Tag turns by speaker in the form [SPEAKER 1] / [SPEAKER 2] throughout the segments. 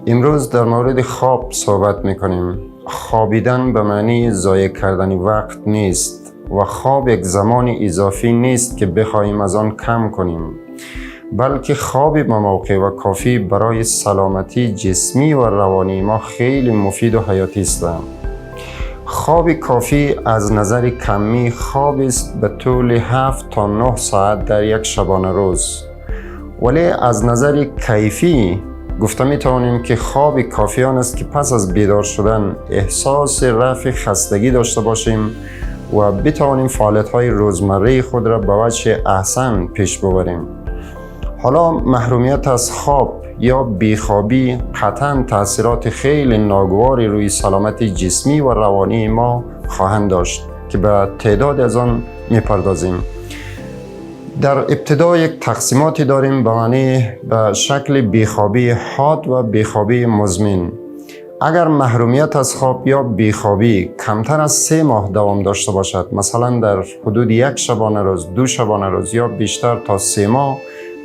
[SPEAKER 1] امروز در مورد خواب صحبت میکنیم. خوابیدن به معنی ضایع کردن وقت نیست و خواب یک زمان اضافی نیست که بخواهیم از آن کم کنیم، بلکه خواب به موقع و کافی برای سلامتی جسمی و روانی ما خیلی مفید و حیاتی است. خواب کافی از نظر کمی خواب است به طول 7 تا 9 ساعت در یک شبانه روز، ولی از نظر کیفی گفته می توانیم که خواب کافی آن است که پس از بیدار شدن احساس رفع خستگی داشته باشیم و بتوانیم فعالیت‌های روزمره خود را به وجه احسن پیش ببریم. حالا محرومیت از خواب یا بیخوابی قطعاً تأثیرات خیلی ناگواری روی سلامت جسمی و روانی ما خواهند داشت که به تعداد از آن میپردازیم. در ابتدا یک تقسیماتی داریم به معنی به شکل بیخوابی حاد و بیخوابی مزمن. اگر محرومیت از خواب یا بیخوابی کمتر از 3 ماه دوام داشته باشد، مثلا در حدود 1 شبانه روز، 2 شبانه روز یا بیشتر تا 3 ماه،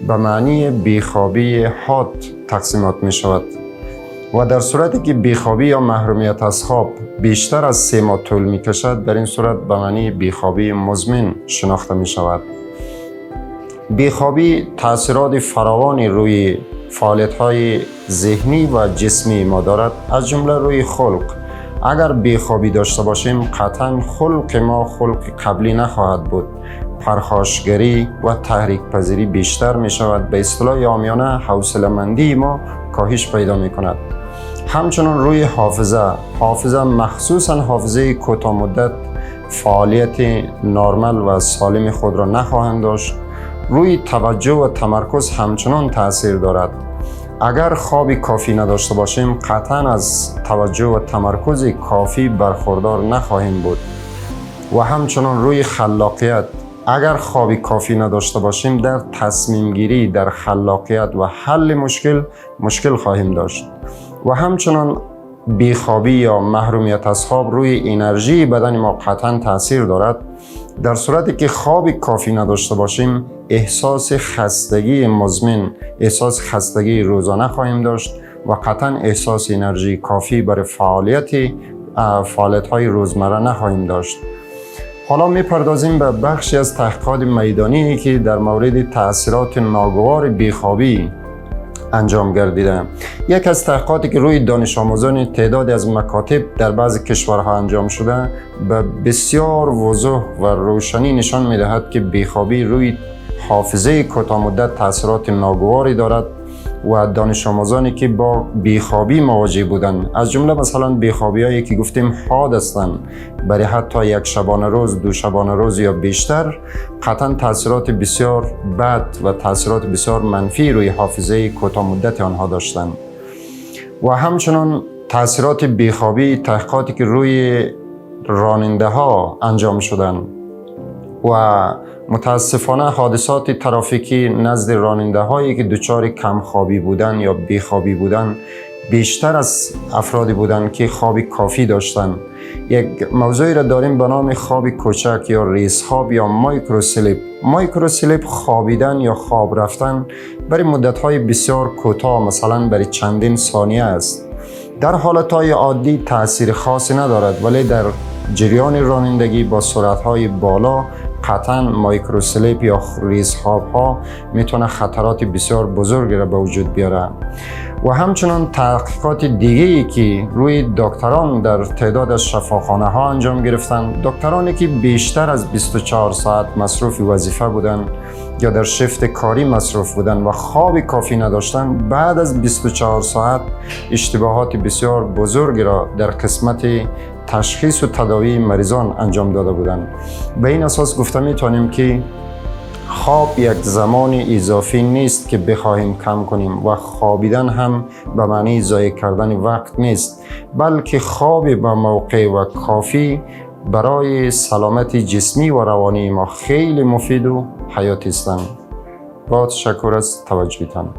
[SPEAKER 1] به معنی بیخوابی حاد تقسیمات می شود. و در صورتی که بیخوابی یا محرومیت از خواب بیشتر از 3 ماه طول می کشد، در این صورت به معنی بیخوابی مزمن شناخته می شود. بیخوابی تأثیرات فراوانی روی فعالیت‌های ذهنی و جسمی ما دارد، از جمله روی خلق. اگر بیخوابی داشته باشیم قطعاً خلق ما خلق قبلی نخواهد بود. پرخاشگری و تحریک پذیری بیشتر می شود. به اصطلاح عامیانه حوصله‌مندی ما کاهش پیدا می کند. همچنین روی حافظه مخصوصاً حافظه کوتاه مدت فعالیت نرمال و سالم خود را نخواهند داشت. روی توجه و تمرکز همچنان تأثیر دارد. اگر خوابی کافی نداشته باشیم قطعاً از توجه و تمرکز کافی برخوردار نخواهیم بود. و همچنان روی خلاقیت، اگر خوابی کافی نداشته باشیم در تصمیم گیری، در خلاقیت و حل مشکل خواهیم داشت. و همچنان بیخوابی یا محرومیت از خواب روی انرژی بدن ما قطعاً تأثیر دارد. در صورتی که خوابی کافی نداشته باشیم احساس خستگی مزمن، احساس خستگی روزانه خواهیم داشت و قطعاً احساس انرژی کافی برای فعالیت‌های روزمره نخواهیم داشت. حالا میپردازیم به بخشی از تحقیقات میدانی که در مورد تأثیرات ناگوار بیخوابی انجام گردیده. یک از تحقیقاتی که روی دانش آموزان تعدادی از مکاتب در بعضی کشورها انجام شده به بسیار وضوح و روشنی نشان میدهد که بیخوابی روی حافظه کوتاه مدت تأثیرات ناگواری دارد و دانش آموزانی که با بیخوابی مواجه بودند، از جمله مثلا بیخوابی هایی که گفتیم حاد هستند برای حتی 1 شبانه روز، 2 شبانه روز یا بیشتر، قطعا تأثیرات بسیار بد و تأثیرات بسیار منفی روی حافظه کوتاه مدت آنها داشتند. و همچنان تأثیرات بیخوابی تحقیقاتی که روی راننده ها انجام شدند و متاسفانه حادثات ترافیکی نزد راننده هایی که دچار کمخوابی بودن یا بیخوابی بودن بیشتر از افرادی بودند که خواب کافی داشتند. یک موضوعی را داریم به نام خواب کوچک یا ریز خواب یا مایکروسلیپ. مایکروسلیپ خوابیدن یا خواب رفتن برای مدت‌های بسیار کوتاه، مثلا برای چندین ثانیه است. در حالت‌های عادی تأثیر خاصی ندارد، ولی در جریان رانندگی با سرعت‌های بالا قطعاً مایکروسلیپ یا ریزخواب ها میتونه خطرات بسیار بزرگی را به وجود بیاره. و همچنان تحقیقات دیگه‌ای که روی دکتران در تعداد از شفاخانه ها انجام گرفتن، دکترانی که بیشتر از 24 ساعت مصروف وظیفه بودن یا در شفت کاری مصروف بودن و خواب کافی نداشتن، بعد از 24 ساعت اشتباهات بسیار بزرگی را در قسمت تشخیص و تداوی مریضان انجام داده بودند. به این اساس گفته میتونیم که خواب یک زمان اضافی نیست که بخواهیم کم کنیم و خوابیدن هم به معنی ضایع کردن وقت نیست، بلکه خواب به موقع و کافی برای سلامت جسمی و روانی ما خیلی مفید و حیاتی است. با تشکر از توجهتان.